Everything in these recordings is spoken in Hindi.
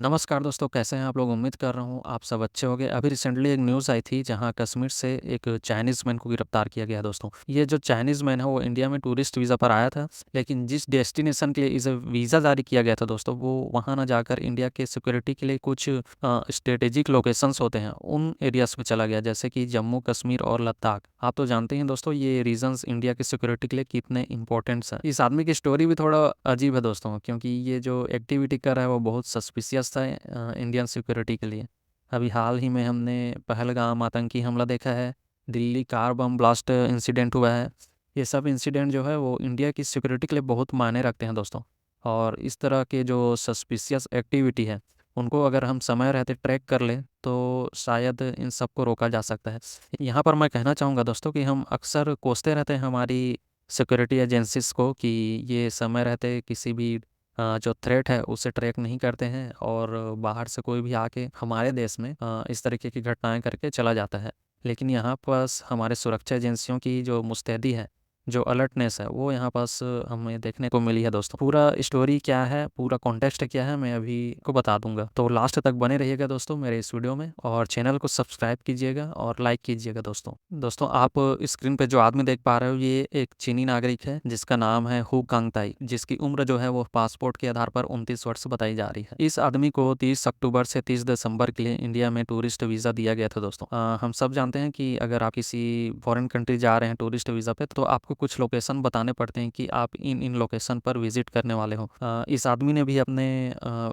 नमस्कार दोस्तों, कैसे हैं आप लोग? उम्मीद कर रहा हूँ आप सब अच्छे होंगे। अभी रिसेंटली एक न्यूज़ आई थी जहाँ कश्मीर से एक चाइनीज़ मैन को गिरफ्तार किया गया है दोस्तों। ये जो चाइनीज़ मैन है वो इंडिया में टूरिस्ट वीज़ा पर आया था, लेकिन जिस डेस्टिनेशन के लिए इसे वीज़ा जारी किया गया था दोस्तों, वो वहाँ ना जाकर इंडिया के सिक्योरिटी के लिए कुछ स्ट्रेटेजिक लोकेशंस होते हैं उन एरियाज़ में चला गया, जैसे कि जम्मू कश्मीर और लद्दाख। आप तो जानते हैं दोस्तों ये रीजन्स इंडिया की सिक्योरिटी के लिए कितने इंपॉर्टेंट्स हैं। इस आदमी की स्टोरी भी थोड़ा अजीब है दोस्तों, क्योंकि ये जो एक्टिविटी कर रहा है वो बहुत सस्पिशियस था इंडियन सिक्योरिटी के लिए। अभी हाल ही में हमने पहलगाम आतंकी हमला देखा है, Delhi car bomb blast incident हुआ है। ये सब इंसिडेंट जो है वो इंडिया की सिक्योरिटी के लिए बहुत मायने रखते हैं दोस्तों। और इस तरह के जो सस्पिशियस एक्टिविटी है उनको अगर हम समय रहते ट्रैक कर लें तो शायद इन सबको रोका जा सकता है। यहाँ पर मैं कहना चाहूँगा दोस्तों कि हम अक्सर कोसते रहते हैं हमारी सिक्योरिटी एजेंसीज को कि ये समय रहते किसी भी जो थ्रेट है उसे ट्रैक नहीं करते हैं, और बाहर से कोई भी आके हमारे देश में इस तरीके की घटनाएं करके चला जाता है। लेकिन यहाँ पास हमारे सुरक्षा एजेंसियों की जो मुस्तैदी है, जो अलर्टनेस है, वो यहाँ पास हमें देखने को मिली है दोस्तों। पूरा स्टोरी क्या है, पूरा कॉन्टेक्स्ट क्या है, मैं अभी को बता दूंगा, तो लास्ट तक बने रहिएगा दोस्तों मेरे इस वीडियो में, और चैनल को सब्सक्राइब कीजिएगा और लाइक कीजिएगा दोस्तों आप स्क्रीन पे जो आदमी देख पा रहे हो ये एक चीनी नागरिक है जिसका नाम है हु कांगताई, जिसकी उम्र जो है वो पासपोर्ट के आधार पर 29 वर्ष बताई जा रही है। इस आदमी को 30 अक्टूबर से 30 दिसंबर के लिए इंडिया में टूरिस्ट वीज़ा दिया गया था दोस्तों। हम सब जानते हैं कि अगर आप किसी फॉरेन कंट्री जा रहे हैं टूरिस्ट वीज़ा पे तो आपको कुछ लोकेशन बताने पड़ते हैं कि आप इन इन लोकेशन पर विजिट करने वाले हो। इस आदमी ने भी अपने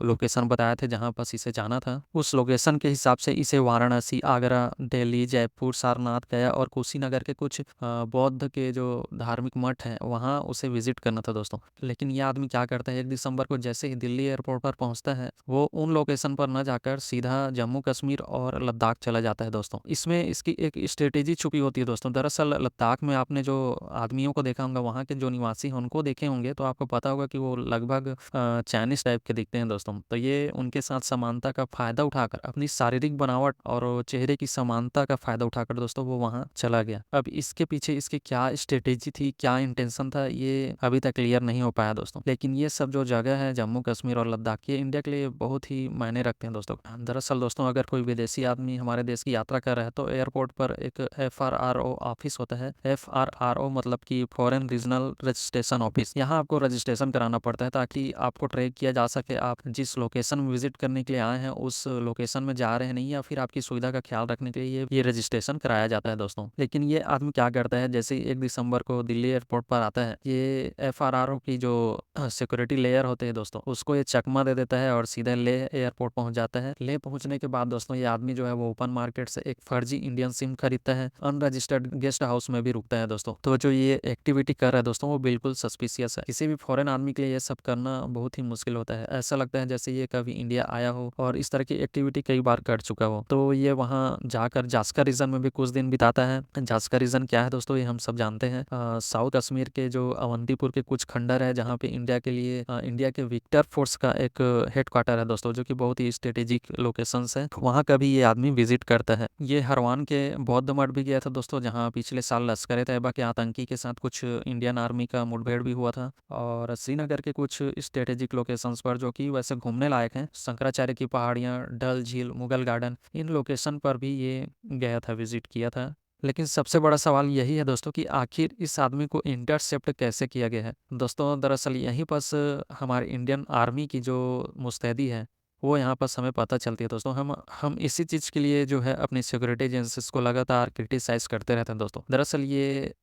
लोकेशन बताया थे जहाँ बस इसे जाना था। उस लोकेशन के हिसाब से इसे वाराणसी, आगरा, दिल्ली, जयपुर, सारनाथ, गया और कुशीनगर के कुछ बौद्ध के जो धार्मिक मठ हैं वहाँ उसे विजिट करना था दोस्तों। लेकिन ये आदमी क्या करता है, 1 दिसंबर को जैसे ही दिल्ली एयरपोर्ट पर पहुंचता है वो उन लोकेशन पर न जाकर सीधा जम्मू कश्मीर और लद्दाख चला जाता है दोस्तों। इसमें इसकी एक स्ट्रेटेजी छुपी होती है दोस्तों। दरअसल लद्दाख में आपने जो आदमियों को देखा होगा, वहाँ के जो निवासी हैं उनको देखे होंगे, तो आपको पता होगा कि वो लगभग चाइनीज टाइप के दिखते हैं दोस्तों। तो ये उनके साथ समानता का फायदा उठाकर, अपनी शारीरिक बनावट और चेहरे की समानता का फायदा उठाकर दोस्तों वो वहाँ चला गया। अब इसके पीछे इसकी क्या स्ट्रेटेजी थी, क्या इंटेंशन था, ये अभी तक क्लियर नहीं हो पाया दोस्तों। लेकिन ये सब जो जगह है जम्मू कश्मीर और लद्दाख, ये इंडिया के लिए बहुत ही मायने रखते हैं दोस्तों। दरअसल दोस्तों अगर कोई विदेशी आदमी हमारे देश की यात्रा कर रहा है तो एयरपोर्ट पर एक FRRO ऑफिस होता है। FRRO मतलब कि फॉरेन रीजनल रजिस्ट्रेशन ऑफिस। यहाँ आपको रजिस्ट्रेशन कराना पड़ता है ताकि आपको ट्रैक किया जा सके आप जिस लोकेशन में विजिट करने के लिए आए हैं उस लोकेशन में जा रहे हैं नहीं, या फिर आपकी सुविधा का ख्याल रखने के लिए ये रजिस्ट्रेशन कराया जाता है दोस्तों। लेकिन ये आदमी क्या करता है, जैसे 1 दिसंबर को दिल्ली एयरपोर्ट पर आता है, ये FRRO की जो सिक्योरिटी लेयर होते हैं दोस्तों उसको ये चकमा दे देता है और सीधे ले एयरपोर्ट पहुंच जाता है। ले पहुंचने के बाद दोस्तों ये आदमी जो है वो ओपन मार्केट से एक फर्जी इंडियन सिम खरीदता है, अनरजिस्टर्ड गेस्ट हाउस में भी रुकता है दोस्तों। तो जो ये एक्टिविटी कर रहा है दोस्तों वो बिल्कुल सस्पिशियस है। किसी भी फॉरेन आदमी के लिए ये सब करना बहुत ही मुश्किल होता है। ऐसा लगता है जैसे ये कभी इंडिया आया हो और इस तरह की एक्टिविटी कई बार कर चुका हो। तो ये वहाँ जाकर जास्कर रीजन में भी कुछ दिन बिताता है। जास्कर रीजन क्या है दोस्तों, ये हम सब जानते हैं। साउथ कश्मीर के जो अवंतीपुर के कुछ खंडर है जहाँ पे इंडिया के लिए इंडिया के विक्टर फोर्स का एक हेड क्वार्टर है दोस्तों, जो कि बहुत ही स्ट्रेटेजिक लोकेशंस है। वहाँ का भी ये आदमी विजिट करता है। ये हरवान के बौद्ध मठ भी गया था दोस्तों, जहाँ पिछले साल लश्कर तैयबा के आतंकी के साथ कुछ इंडियन आर्मी का मुठभेड़ भी हुआ था। और श्रीनगर के कुछ स्ट्रेटेजिक लोकेशंस पर जो कि वैसे घूमने लायक हैं, शंकराचार्य की पहाड़ियाँ, डल झील, मुगल गार्डन, इन लोकेशन पर भी ये गया था, विजिट किया था। लेकिन सबसे बड़ा सवाल यही है दोस्तों कि आखिर इस आदमी को इंटरसेप्ट कैसे किया गया है दोस्तों। दरअसल यहीं पास हमारे इंडियन आर्मी की जो मुस्तैदी है वो यहाँ पास हमें पता चलती है दोस्तों। हम इसी चीज़ के लिए जो है अपनी सिक्योरिटी एजेंसीज को लगातार क्रिटिसाइज करते रहते हैं दोस्तों। दरअसल ये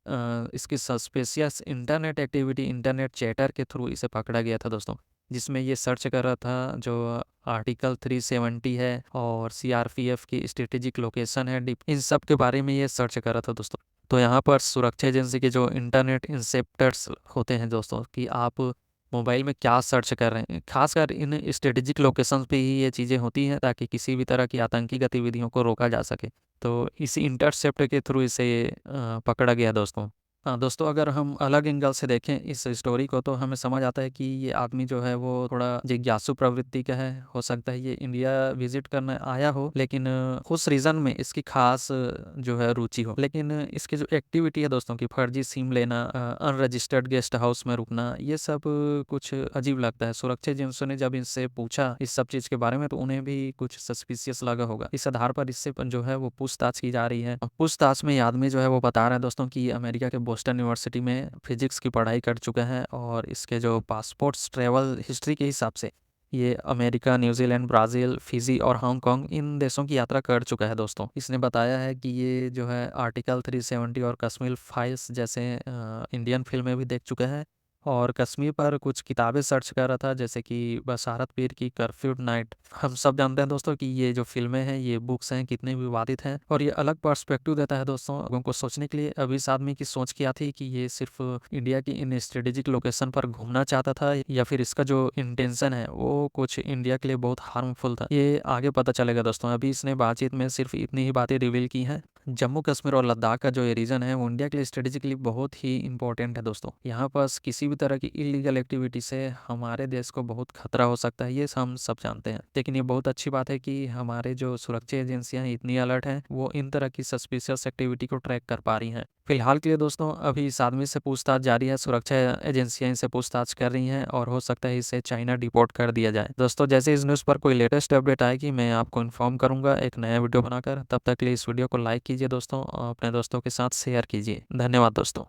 इसकी suspicious internet activity, internet chatter के थ्रू इसे पकड़ा गया था दोस्तों, जिसमें ये सर्च कर रहा था जो आर्टिकल 370 है और CRPF की स्ट्रेटेजिक लोकेशन है, इन सब के बारे में ये सर्च कर रहा था दोस्तों। तो यहाँ पर सुरक्षा एजेंसी के जो इंटरनेट इंसेप्टर्स होते हैं दोस्तों, कि आप मोबाइल में क्या सर्च कर रहे हैं, खासकर इन स्ट्रेटेजिक लोकेशंस पे ही ये चीज़ें होती हैं ताकि किसी भी तरह की आतंकी गतिविधियों को रोका जा सके। तो इसी इंटरसेप्ट के थ्रू इसे पकड़ा गया दोस्तों। हाँ दोस्तों, अगर हम अलग एंगल से देखें इस स्टोरी को तो हमें समझ आता है कि ये आदमी जो है वो थोड़ा जिज्ञासु प्रवृत्ति का है। हो सकता है ये इंडिया विजिट करने आया हो, लेकिन उस रीजन में इसकी खास जो है रुचि हो। लेकिन इसकी जो एक्टिविटी है दोस्तों की फर्जी सिम लेना, अनरजिस्टर्ड गेस्ट हाउस में रुकना, ये सब कुछ अजीब लगता है। सुरक्षा एजेंसियों ने जब इनसे पूछा इस सब चीज के बारे में तो उन्हें भी कुछ सस्पिशियस लगा होगा। इस आधार पर इससे जो है वो पूछताछ की जा रही है। पूछताछ में ये आदमी जो है वो बता रहा है दोस्तों कि अमेरिका के बोस्टन यूनिवर्सिटी में फिजिक्स की पढ़ाई कर चुका है, और इसके जो पासपोर्ट्स ट्रेवल हिस्ट्री के हिसाब से ये अमेरिका, न्यूजीलैंड, ब्राज़ील, फिजी और हांगकांग इन देशों की यात्रा कर चुका है दोस्तों। इसने बताया है कि ये जो है आर्टिकल 370 और कश्मीर फाइल्स जैसे इंडियन फिल्में भी देख चुका है, और कश्मीर पर कुछ किताबें सर्च कर रहा था जैसे कि बशारत पीर की कर्फ्यू नाइट। हम सब जानते हैं दोस्तों कि ये जो फिल्में हैं, ये बुक्स हैं, कितनी विवादित हैं, और ये अलग पर्सपेक्टिव देता है दोस्तों लोगों को सोचने के लिए। अभी इस आदमी की सोच क्या थी कि ये सिर्फ इंडिया की इन स्ट्रेटेजिक लोकेशन पर घूमना चाहता था, या फिर इसका जो इंटेंशन है वो कुछ इंडिया के लिए बहुत हार्मफुल था, ये आगे पता चलेगा दोस्तों। अभी इसने बातचीत में सिर्फ इतनी ही बातें रिवील की हैं। जम्मू कश्मीर और लद्दाख का जो ये रीजन है वो इंडिया के लिए स्ट्रेटेजिकली बहुत ही इंपॉर्टेंट है दोस्तों। यहाँ पास किसी भी तरह की इलीगल एक्टिविटी से हमारे देश को बहुत खतरा हो सकता है, ये हम सब जानते हैं। लेकिन ये बहुत अच्छी बात है कि हमारे जो सुरक्षा एजेंसियां इतनी अलर्ट हैं, वो इन तरह की सस्पिशियस एक्टिविटी को ट्रैक कर पा रही हैं। फिलहाल के लिए दोस्तों अभी इस आदमी से पूछताछ जारी है, सुरक्षा एजेंसियां इनसे पूछताछ कर रही हैं, और हो सकता है इसे चाइना डिपोर्ट कर दिया जाए। दोस्तों जैसे इस न्यूज़ पर कोई लेटेस्ट अपडेट आएगी मैं आपको इन्फॉर्म करूंगा एक नया वीडियो बनाकर। तब तक के लिए इस वीडियो को लाइक कीजिए दोस्तों, और अपने दोस्तों के साथ शेयर कीजिए। धन्यवाद दोस्तों।